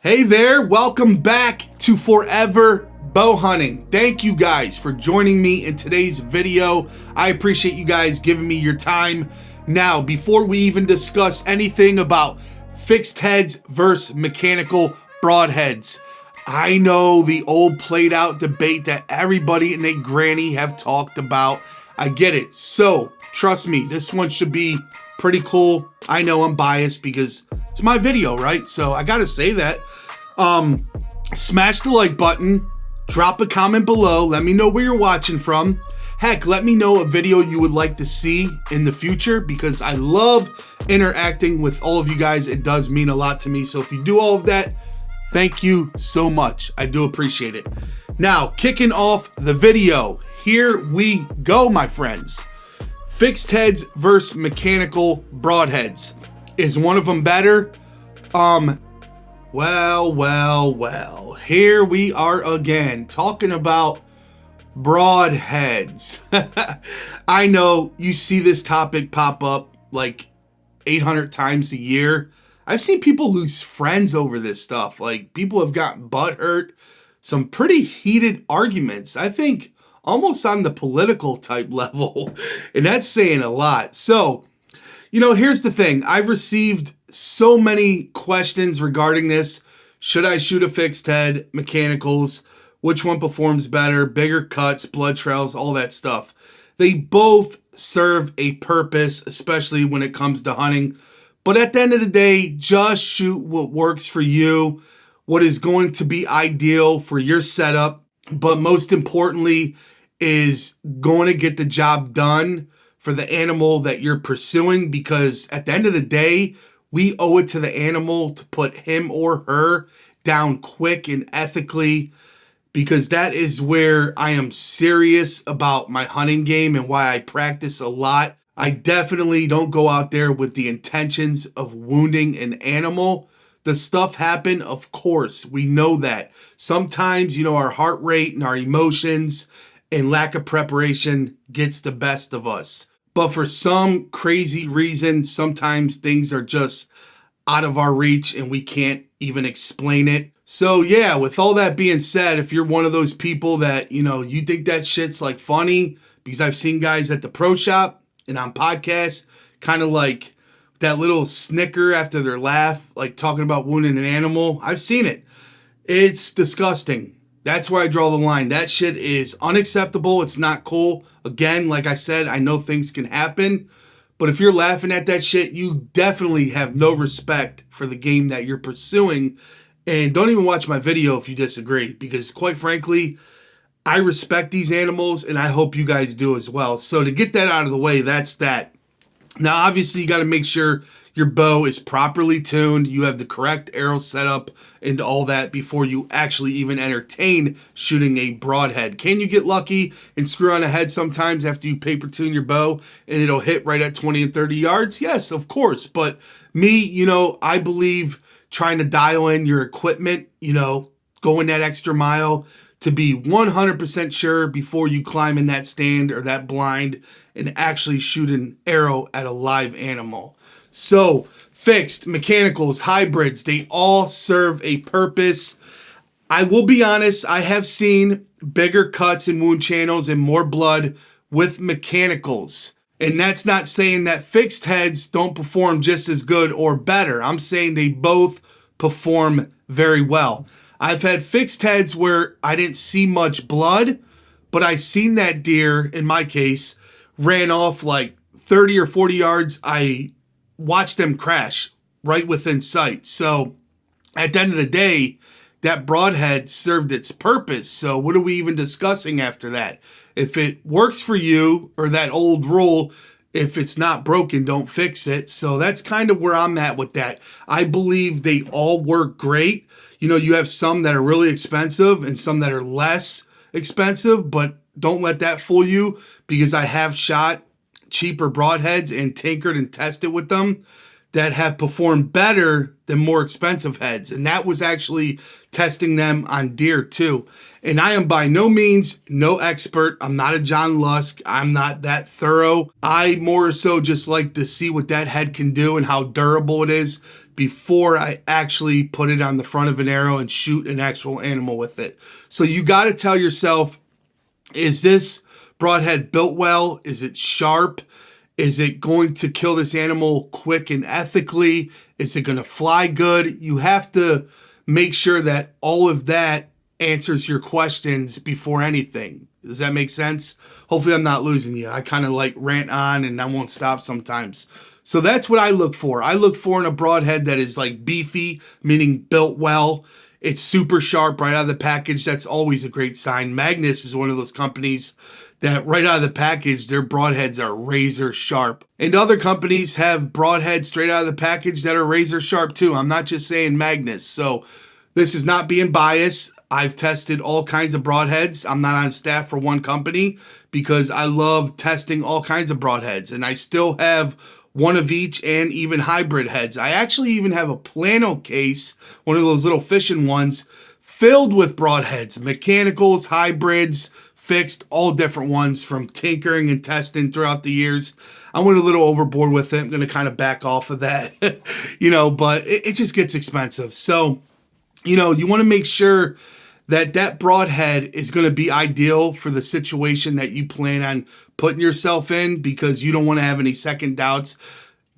Hey there, welcome back to Forever Bow Hunting. Thank you guys for joining me in today's video. I appreciate you guys giving me your time. Now, before we even discuss anything about fixed heads versus mechanical broadheads, I know the old played out debate that everybody and their granny have talked about. I get it. So, trust me, this one should be pretty cool. I know I'm biased because it's my video, right? So I gotta say that. Smash the like button, drop a comment below, let me know where you're watching from. Heck, let me know a video you would like to see in the future because I love interacting with all of you guys. It does mean a lot to me. So if you do all of that, thank you so much. I do appreciate it. Now, kicking off the video, here we go, my friends. Fixed heads versus mechanical broadheads. Is one of them better? Well, here we are again talking about broadheads. I know you see this topic pop up like 800 times a year. I've seen people lose friends over this stuff. Like, people have gotten butthurt, some pretty heated arguments. I think almost on the political type level, and that's saying a lot. So, here's the thing. I've received so many questions regarding this. Should I shoot a fixed head, mechanicals? Which one performs better? Bigger cuts, blood trails, all that stuff. They both serve a purpose, especially when it comes to hunting. But at the end of the day, just shoot what works for you, what is going to be ideal for your setup. But most importantly, is going to get the job done for the animal that you're pursuing, because at the end of the day, we owe it to the animal to put him or her down quick and ethically, because that is where I am serious about my hunting game and why I practice a lot. I definitely don't go out there with the intentions of wounding an animal. Does stuff happen? Of course, we know that. Sometimes, our heart rate and our emotions and lack of preparation gets the best of us. But for some crazy reason, sometimes things are just out of our reach and we can't even explain it. So yeah, with all that being said, if you're one of those people that, you think that shit's like funny, because I've seen guys at the pro shop and on podcasts kind of like that little snicker after their laugh, like talking about wounding an animal. I've seen it. It's disgusting. That's where I draw the line. That shit is unacceptable. It's not cool. Again, like I said, I know things can happen, but if you're laughing at that shit, you definitely have no respect for the game that you're pursuing. And don't even watch my video if you disagree, because quite frankly, I respect these animals and I hope you guys do as well. So to get that out of the way, that's that. Now, obviously, you got to make sure your bow is properly tuned, you have the correct arrow setup and all that before you actually even entertain shooting a broadhead. Can you get lucky and screw on a head sometimes after you paper tune your bow and it'll hit right at 20 and 30 yards? Yes, of course. But me, I believe trying to dial in your equipment, going that extra mile to be 100% sure before you climb in that stand or that blind and actually shoot an arrow at a live animal. So, fixed, mechanicals, hybrids, they all serve a purpose. I will be honest, I have seen bigger cuts and wound channels and more blood with mechanicals. And that's not saying that fixed heads don't perform just as good or better. I'm saying they both perform very well. I've had fixed heads where I didn't see much blood, but I seen that deer, in my case, ran off like 30 or 40 yards. I watched them crash right within sight. So at the end of the day, that broadhead served its purpose. So what are we even discussing after that? If it works for you, or that old rule, if it's not broken, don't fix it. So that's kind of where I'm at with that. I believe they all work great. You have some that are really expensive and some that are less expensive, but don't let that fool you, because I have shot cheaper broadheads and tinkered and tested with them that have performed better than more expensive heads. And that was actually testing them on deer too. And I am by no means no expert. I'm not a John Lusk. I'm not that thorough. I more so just like to see what that head can do and how durable it is before I actually put it on the front of an arrow and shoot an actual animal with it. So you got to tell yourself, is this broadhead built well? Is it sharp? Is it going to kill this animal quick and ethically? Is it going to fly good? You have to make sure that all of that answers your questions before anything. Does that make sense? Hopefully I'm not losing you. I kind of like rant on and I won't stop sometimes. So that's what I look for. I look for in a broadhead that is like beefy, meaning built well. It's super sharp right out of the package. That's always a great sign. Magnus is one of those companies that right out of the package, their broadheads are razor sharp. And other companies have broadheads straight out of the package that are razor sharp too. I'm not just saying Magnus. So this is not being biased. I've tested all kinds of broadheads. I'm not on staff for one company because I love testing all kinds of broadheads. And I still have one of each and even hybrid heads. I actually even have a plano case, one of those little fishing ones, filled with broadheads, mechanicals, hybrids, fixed, all different ones from tinkering and testing throughout the years. I went a little overboard with it. I'm going to kind of back off of that, but it just gets expensive. So, you want to make sure that that broadhead is going to be ideal for the situation that you plan on putting yourself in, because you don't want to have any second doubts.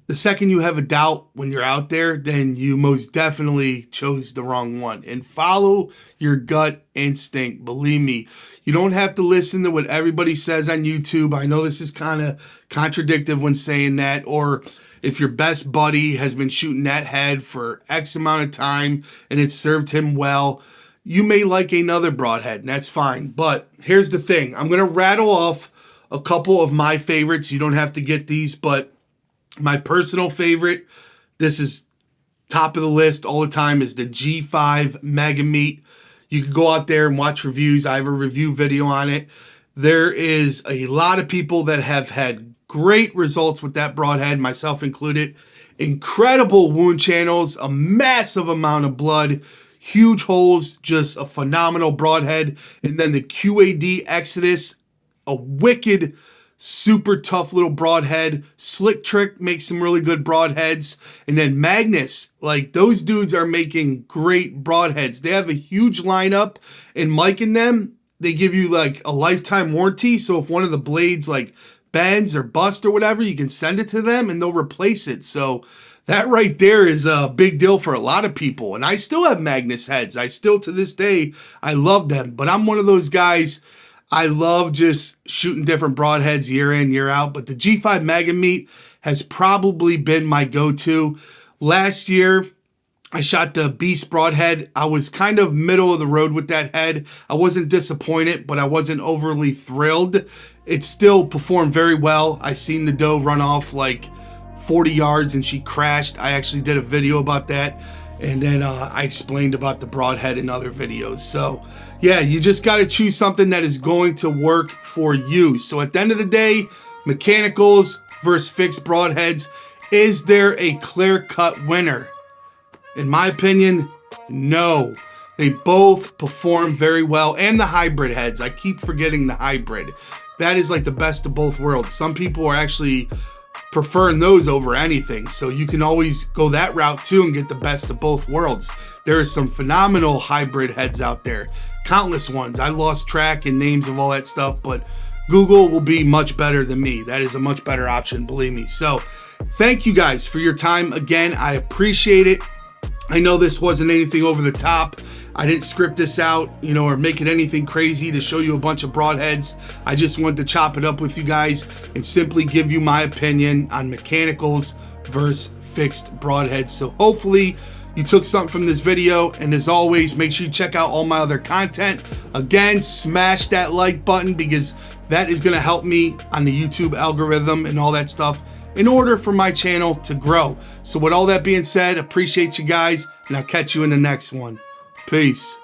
The second you have a doubt when you're out there, then you most definitely chose the wrong one. And follow your gut instinct. Believe me, you don't have to listen to what everybody says on YouTube. I know this is kind of contradictory when saying that, or if your best buddy has been shooting that head for X amount of time and it served him well, you may like another broadhead, and that's fine. But here's the thing. I'm going to rattle off a couple of my favorites. You don't have to get these, but my personal favorite, this is top of the list all the time, is the G5 Mega Meat. You can go out there and watch reviews. I have a review video on it. There is a lot of people that have had great results with that broadhead, myself included. Incredible wound channels, a massive amount of blood, huge holes, just a phenomenal broadhead. And then the QAD Exodus, a wicked, super tough little broadhead. Slick Trick makes some really good broadheads. And then Magnus, like those dudes are making great broadheads. They have a huge lineup, and Mike and them, they give you like a lifetime warranty. So if one of the blades like bends or bust or whatever, you can send it to them and they'll replace it. So that right there is a big deal for a lot of people. And I still have Magnus heads. I still, to this day, I love them. But I'm one of those guys, I love just shooting different broadheads year in, year out. But the G5 Mega Meat has probably been my go-to. Last year, I shot the Beast broadhead. I was kind of middle of the road with that head. I wasn't disappointed, but I wasn't overly thrilled. It still performed very well. I seen the doe run off like 40 yards and she crashed. I actually did a video about that. And then I explained about the broadhead in other videos. So yeah, you just got to choose something that is going to work for you. So at the end of the day, mechanicals versus fixed broadheads, is there a clear-cut winner? In my opinion, no. They both perform very well. And the hybrid heads. I keep forgetting the hybrid. That is like the best of both worlds. Some people are actually preferring those over anything. So you can always go that route too and get the best of both worlds. There are some phenomenal hybrid heads out there. Countless ones. I lost track and names of all that stuff, but Google will be much better than me. That is a much better option, believe me. So thank you guys for your time again. I appreciate it. I know this wasn't anything over the top. I didn't script this out, or make it anything crazy to show you a bunch of broadheads. I just wanted to chop it up with you guys and simply give you my opinion on mechanicals versus fixed broadheads. So hopefully you took something from this video. And as always, make sure you check out all my other content. Again, smash that like button because that is going to help me on the YouTube algorithm and all that stuff in order for my channel to grow. So with all that being said, appreciate you guys, and I'll catch you in the next one. Peace.